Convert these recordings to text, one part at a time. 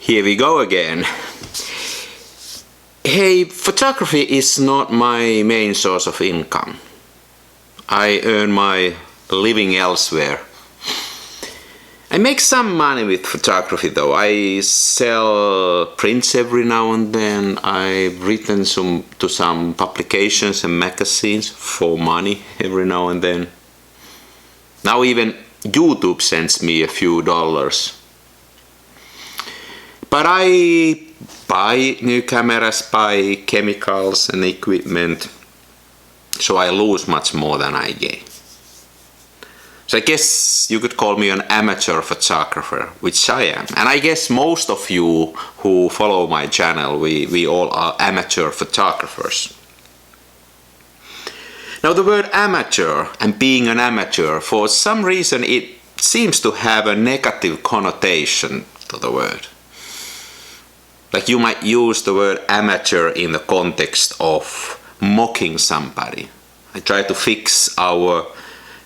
Here we go again. Hey, photography is not my main source of income. I earn my living elsewhere. I make some money with photography though. I sell prints every now and then. I've written to some publications and magazines for money every now and then. Now even YouTube sends me a few dollars. But I buy new cameras, buy chemicals and equipment, so I lose much more than I gain. So I guess you could call me an amateur photographer, which I am. And I guess most of you who follow my channel, we all are amateur photographers. Now the word amateur and being an amateur, for some reason it seems to have a negative connotation to the word. Like you might use the word amateur in the context of mocking somebody. I try to fix our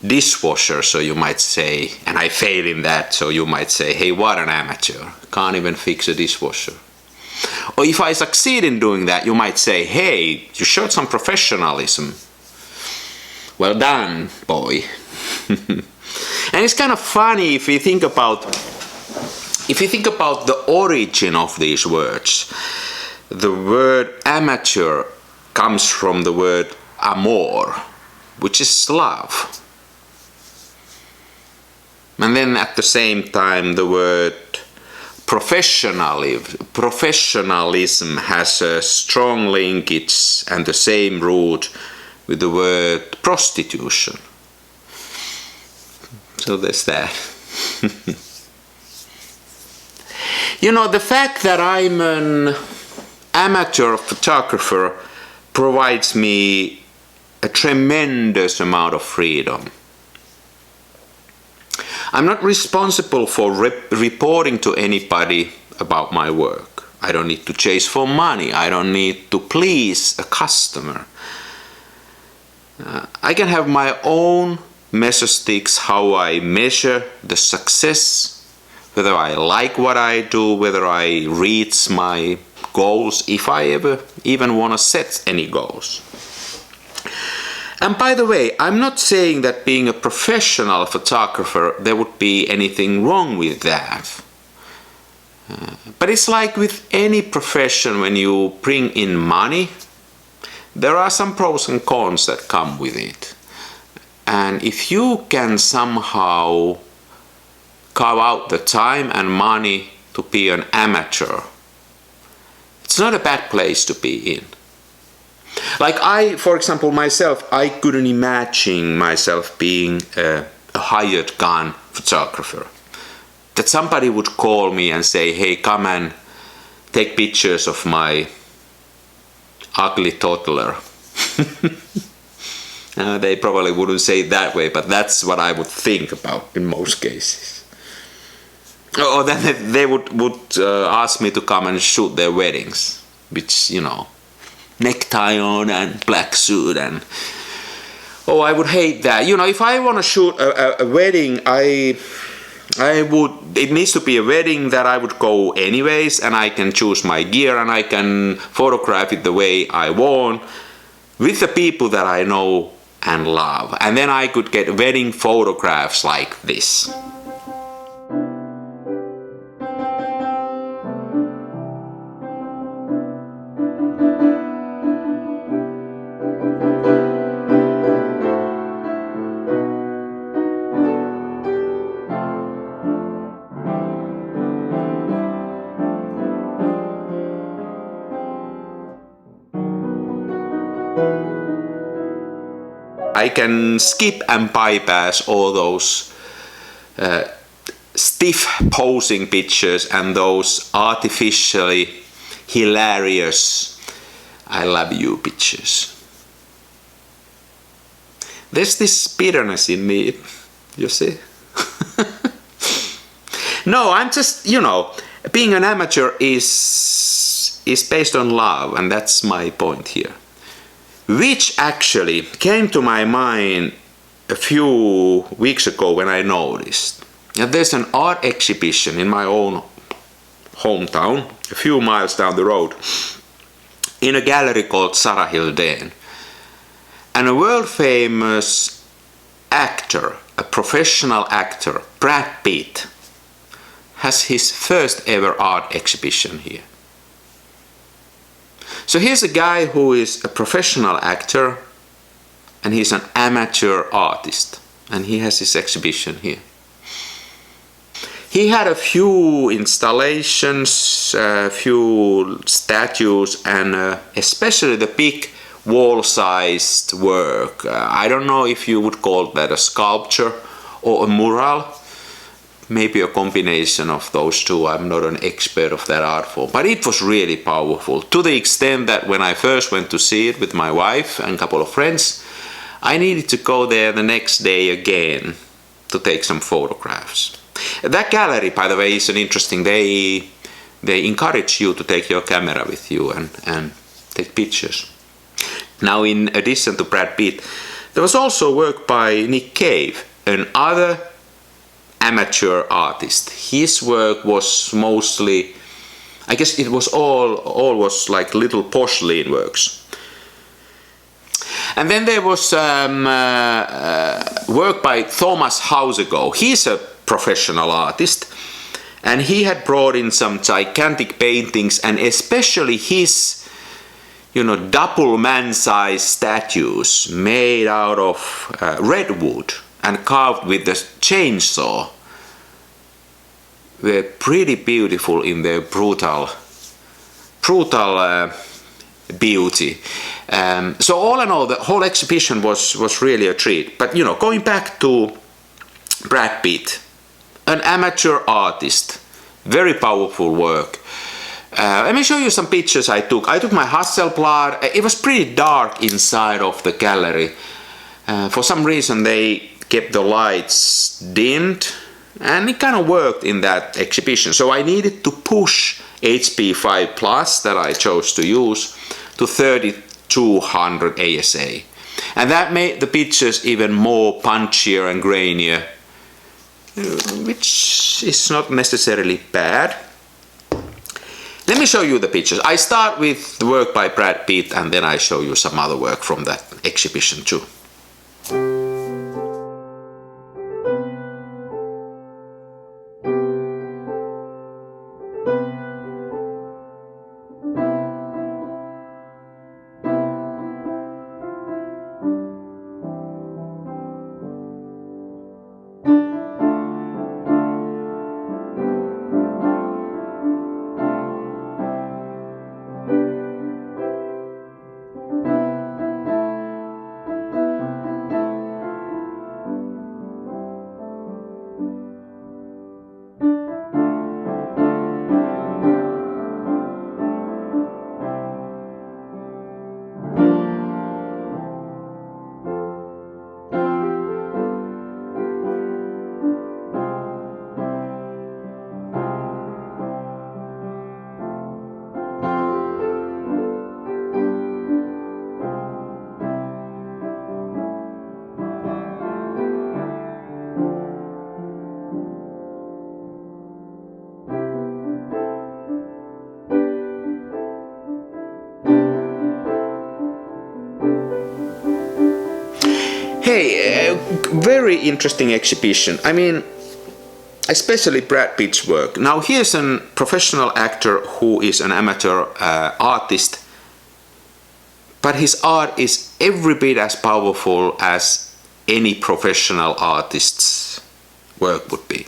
dishwasher, so you might say, and I fail in that, so you might say, hey, what an amateur, can't even fix a dishwasher. Or if I succeed in doing that, you might say, hey, you showed some professionalism. Well done, boy. And it's kind of funny if you think about the origin of these words. The word amateur comes from the word amor, which is love. And then at the same time the word professionalism has a strong linkage and the same root with the word prostitution. So there's that. You know, the fact that I'm an amateur photographer provides me a tremendous amount of freedom. I'm not responsible for reporting to anybody about my work. I don't need to chase for money. I don't need to please a customer. I can have my own measure sticks how I measure the success, whether I like what I do, whether I reach my goals, if I ever even want to set any goals. And by the way, I'm not saying that being a professional photographer, there would be anything wrong with that. But it's like with any profession, when you bring in money, there are some pros and cons that come with it. And if you can somehow carve out the time and money to be an amateur, it's not a bad place to be in. Like for example, myself, I couldn't imagine myself being a hired gun photographer. That somebody would call me and say, hey, come and take pictures of my ugly toddler. They probably wouldn't say it that way, but that's what I would think about in most cases. Or then they would ask me to come and shoot their weddings, which, you know, necktie on and black suit, and I would hate that. You know, if I want to shoot a wedding, it needs to be a wedding that I would go anyways, and I can choose my gear and I can photograph it the way I want with the people that I know and love, and then I could get wedding photographs like this. I can skip and bypass all those stiff posing pictures and those artificially hilarious I love you pictures. There's this bitterness in me, you see. No, I'm just, you know, being an amateur is based on love, and that's my point here. Which actually came to my mind a few weeks ago when I noticed that there's an art exhibition in my own hometown, a few miles down the road, in a gallery called Sarah Hildén. And a world famous actor, a professional actor, Brad Pitt, has his first ever art exhibition here. So here's a guy who is a professional actor and he's an amateur artist, and he has his exhibition here. He had a few installations, a few statues, and especially the big wall-sized work. I don't know if you would call that a sculpture or a mural. Maybe a combination of those two. I'm not an expert of that art form, but it was really powerful, to the extent that when I first went to see it with my wife and a couple of friends, I needed to go there the next day again to take some photographs. That gallery, by the way, is an interesting. They encourage you to take your camera with you and take pictures. Now, in addition to Brad Pitt, there was also work by Nick Cave, another amateur artist. His work was mostly, I guess it was all was like little porcelain works. And then there was work by Thomas Hausego. He's a professional artist, and he had brought in some gigantic paintings, and especially his, double man-sized statues made out of redwood and carved with the chainsaw were pretty beautiful in their brutal beauty. So all in all, the whole exhibition was really a treat. But going back to Brad Pitt, an amateur artist, very powerful work. Let me show you some pictures I took. I took my Hasselblad. It was pretty dark inside of the gallery. For some reason they kept the lights dimmed, and it kind of worked in that exhibition. So I needed to push HP5 Plus that I chose to use to 3200 ASA. And that made the pictures even more punchier and grainier, which is not necessarily bad. Let me show you the pictures. I start with the work by Brad Pitt, and then I show you some other work from that exhibition too. Hey, very interesting exhibition. I mean, especially Brad Pitt's work. Now here's a professional actor who is an amateur artist, but his art is every bit as powerful as any professional artist's work would be.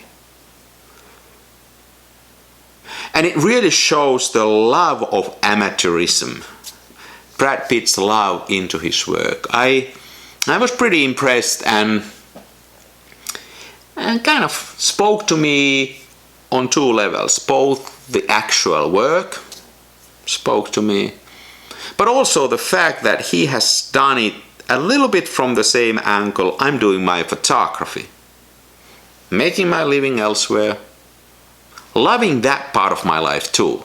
And it really shows the love of amateurism, Brad Pitt's love into his work. I was pretty impressed, and kind of spoke to me on two levels. Both the actual work spoke to me, but also the fact that he has done it a little bit from the same angle I'm doing my photography. Making my living elsewhere, loving that part of my life too,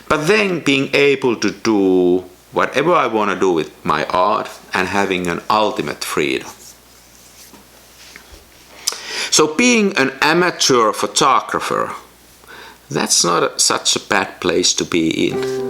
but then being able to do whatever I want to do with my art and having an ultimate freedom. So being an amateur photographer, that's not such a bad place to be in.